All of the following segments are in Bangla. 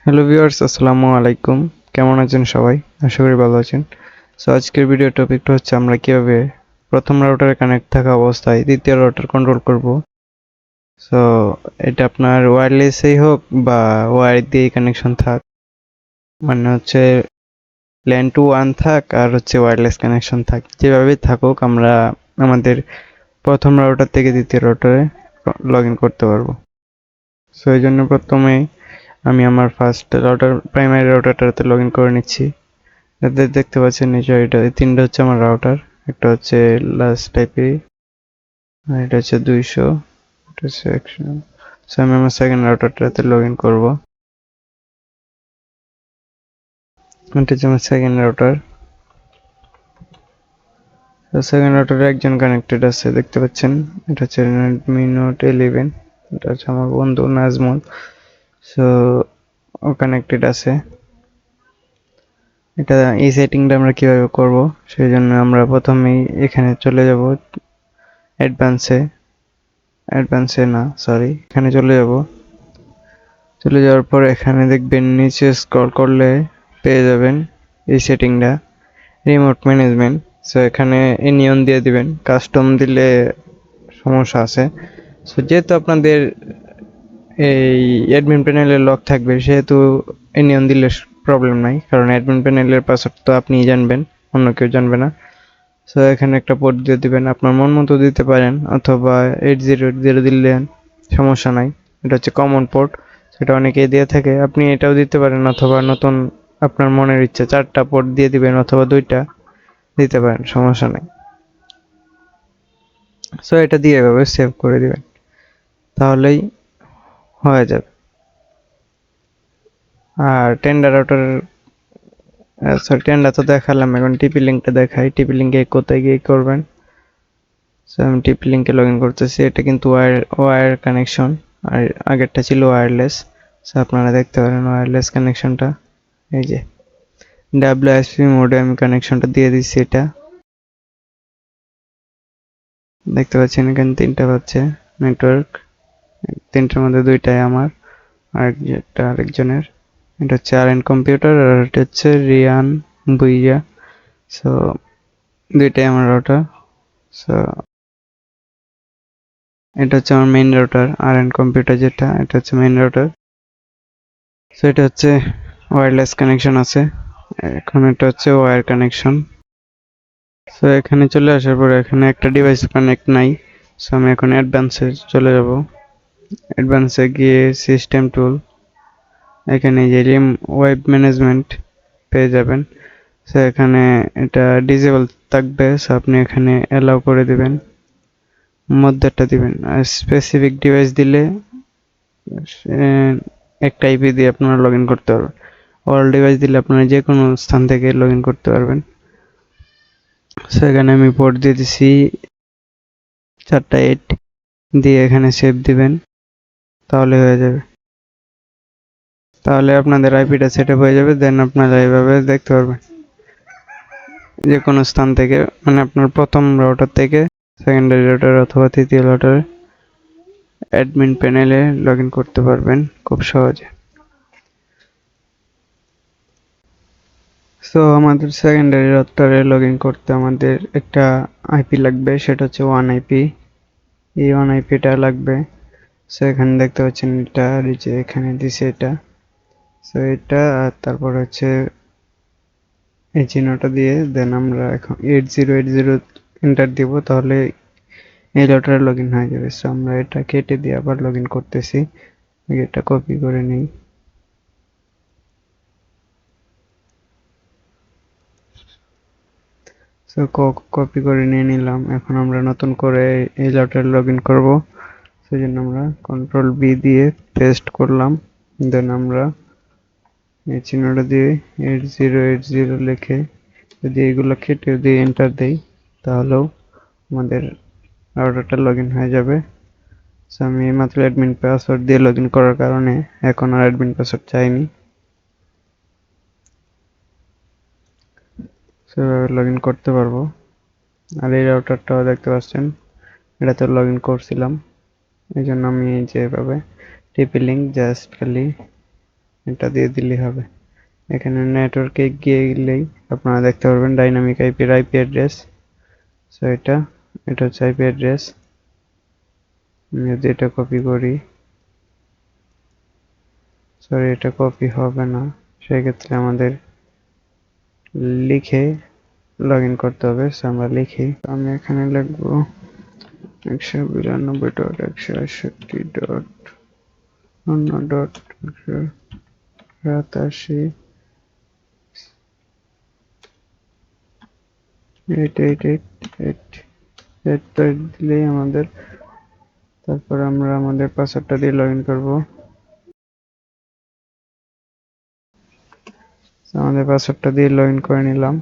হ্যালো ভিউয়ার্স, আসসালামু আলাইকুম। কেমন আছেন সবাই? আশা করি ভালো আছেন। সো আজকের ভিডিও টপিকটা হচ্ছে আমরা কিভাবে প্রথম রাউটারে কানেক্ট থাকা অবস্থায় দ্বিতীয় রাউটার কন্ট্রোল করব। সো এটা আপনার ওয়্যারলেসেই হোক বা ওয়্যার দিয়েই কানেকশন থাক, মানে হচ্ছে LAN to WAN থাক আর হচ্ছে ওয়্যারলেস কানেকশন থাক, যেভাবেই থাকুক আমরা আমাদের প্রথম রাউটার থেকে দ্বিতীয় রাউটারে লগ ইন করতে পারবো। সো এই জন্য প্রথমে আমি আমার ফার্স্ট রাউটার প্রাইমারি রাউটারটাতে লগ ইন করে নিচ্ছি। এদের দেখতে পাচ্ছেন নিচে এটা তিনটা হচ্ছে আমার রাউটার। একটা হচ্ছে লাস্ট আইপি, আর এটা হচ্ছে 200, এটা হচ্ছে 100। সো আমি আমার সেকেন্ড রাউটারটাতে লগ ইন করবো। এটা হচ্ছে আমার সেকেন্ড রাউটার। সেকেন্ড রাউটারে একজন কানেক্টেড আছে দেখতে পাচ্ছেন। এটা হচ্ছে রেডমি নোট 11। এটা হচ্ছে আমার বন্ধু নাজমুল। সো ও কানেক্টেড আছে। এটা এই সেটিংটা আমরা কিভাবে করব, সেই জন্য আমরা প্রথমেই এখানে চলে যাব অ্যাডভান্সে। না, সরি, এখানে চলে যাব। চলে যাওয়ার পর এখানে দেখবেন নিচে স্ক্রল করলে পেয়ে যাবেন এই সেটিংটা, রিমোট ম্যানেজমেন্ট। সো এখানে ইনিয়ন দিয়ে দিবেন, কাস্টম দিলে সমস্যা আছে। সো যেহেতু আপনাদের এই অ্যাডমিন প্যানেলের লক থাকবে, সেহেতু ইনিয়ন দিলে প্রবলেম নাই, কারণ অ্যাডমিন প্যানেলের পাসওয়ার্ড তো আপনিই জানবেন, অন্য কেউ জানবে না। সো এখানে একটা পোর্ট দিয়ে দিবেন, আপনার মন মতো দিতে পারেন, অথবা 8080 দিলেন সমস্যা নাই। এটা হচ্ছে কমন পোর্ট, সেটা অনেকেই দিয়ে থাকে, আপনি এটাও দিতে পারেন, অথবা নতুন আপনার মনের ইচ্ছা 4টা পোর্ট দিয়ে দিবেন, অথবা 2টা দিতে পারেন, সমস্যা নেই। সো এটা দিয়ে এভাবে সেভ করে দিবেন, তাহলেই হয়ে যাবে। আর টেন্ডার রাউটার, সরি টেন্ডার তো দেখালাম, এখন টিপি লিঙ্কটা দেখাই। টিপি লিঙ্কে কোথায় গিয়ে করবেন। সো আমি টিপি লিঙ্কে লগ ইন করতেছি। এটা কিন্তু ওয়্যার কানেকশন, আর আগেরটা ছিল ওয়্যারলেস। সো আপনারা দেখতে পারেন ওয়্যারলেস কানেকশনটা, এই যে ডাব্লিউএসপি মোডে আমি কানেকশনটা দিয়ে দিচ্ছি। এটা দেখতে পাচ্ছেন এখানে 3টা পাচ্ছে নেটওয়ার্ক, 3টার মধ্যে 2টাই আমার, আর যেটা আরেকজনের। এটা হচ্ছে আর কম্পিউটার, আর এটা হচ্ছে রিয়ান বুইয়া। সো 2টাই আমার রাউটার। সো এটা হচ্ছে আমার মেইন রাউটার, কম্পিউটার যেটা, এটা হচ্ছে মেইন রাউটার। সো এটা হচ্ছে ওয়্যারলেস কানেকশন আছে, এখন এটা হচ্ছে ওয়্যার কানেকশন। সো এখানে চলে আসার পরে এখানে একটা ডিভাইস কানেক্ট নাই। সো আমি এখন অ্যাডভান্সে চলে যাব। অ্যাডভান্সে গিয়ে সিস্টেম টুল, এখানে যে ওয়েব ম্যানেজমেন্ট পেয়ে যাবেন। সো এখানে এটা ডিসেবল থাকবে, সো আপনি এখানে অ্যালাউ করে দিবেন, মধ্যেরটা দিবেন। আর স্পেসিফিক ডিভাইস দিলে একটা আইপি দিয়ে আপনারা লগ ইন করতে পারবেন। অল ডিভাইস দিলে আপনারা যে কোনো স্থান থেকে লগ ইন করতে পারবেন। সো এখানে আমি পোর্ট দিয়ে দিছি 4টা 8 দিয়ে, এখানে সেভ দিবেন, তাহলে হয়ে যাবে। তাহলে আপনাদের আইপিটা সেট আপ হয়ে যাবে, দেন আপনারা এইভাবে দেখতে পারবেন যে কোনো স্থান থেকে, মানে আপনার প্রথম রাউটার থেকে সেকেন্ডারি রাউটার অথবা তৃতীয় রাউটারে অ্যাডমিন প্যানেলে লগ ইন করতে পারবেন খুব সহজে। সো আমাদের সেকেন্ডারি রাউটারে লগ ইন করতে আমাদের একটা আইপি লাগবে, সেটা হচ্ছে 1 আইপি। এই 1 আইপিটা লাগবে। সো এখানে দেখতে পাচ্ছেন এটা, যে এখানে দিছে এটা। সো এটা, আর তারপর হচ্ছে এই চিহ্নটা দিয়ে দেন আমরা এখন 8080 এন্টার দিব, তাহলে এই রাউটারে লগ ইন হয়ে যাবে। সো আমরা এটা কেটে দিয়ে আবার লগ ইন করতেছি। এটা কপি করে নিই। সো কপি করে নিয়ে নিলাম। এখন আমরা নতুন করে এই রাউটারে লগ ইন করবো, সেই জন্য আমরা কন্ট্রোল বি দিয়ে পেস্ট করলাম। দেন আমরা এই চিহ্নটা দিয়ে 8080 লিখে যদি এগুলো কেটে দিয়ে এন্টার দেই, তাহলেও আমাদের রাউটারটা লগ ইন হয়ে যাবে। সো আমি মাত্র অ্যাডমিন পাসওয়ার্ড দিয়ে লগ ইন করার কারণে এখন আর অ্যাডমিন পাসওয়ার্ড চাইনি, সেভাবে লগ ইন করতে পারবো। আর এই রাউটারটাও দেখতে পাচ্ছেন, এটাতে লগ ইন করছিলাম, এই জন্য আমি যেভাবে টিপি লিঙ্ক জাস্ট খালি এটা দিয়ে দিলেই হবে। এখানে নেটওয়ার্কে গেলেই আপনারা দেখতে পারবেন ডাইনামিক আইপির আইপি অ্যাড্রেস। সো এটা হচ্ছে আইপি অ্যাড্রেস। যদি এটা কপি করি, সরি এটা কপি হবে না, সেক্ষেত্রে আমাদের লিখে লগ ইন করতে হবে। সো আমরা লিখি, আমি এখানে লিখবো 192.168.0.187 888 দিলেই আমাদের, তারপর আমরা আমাদের পাসওয়ার্ডটা দিয়ে লগ ইন করবো। আমাদের পাসওয়ার্ডটা দিয়ে লগ ইন করে নিলাম।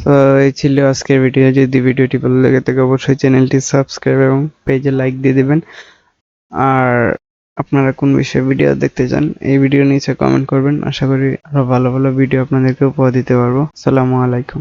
তো এই ছিল আজকের ভিডিও। যদি ভিডিওটি ভালো লেগে থাকে অবশ্যই চ্যানেলটি সাবস্ক্রাইব এবং পেজে লাইক দিয়ে দিবেন। আর আপনারা কোন বিষয়ে ভিডিও দেখতে চান এই ভিডিও নিচে কমেন্ট করবেন। আশা করি আরো ভালো ভালো ভিডিও আপনাদেরকে উপহার দিতে পারবো। আসসালামু আলাইকুম।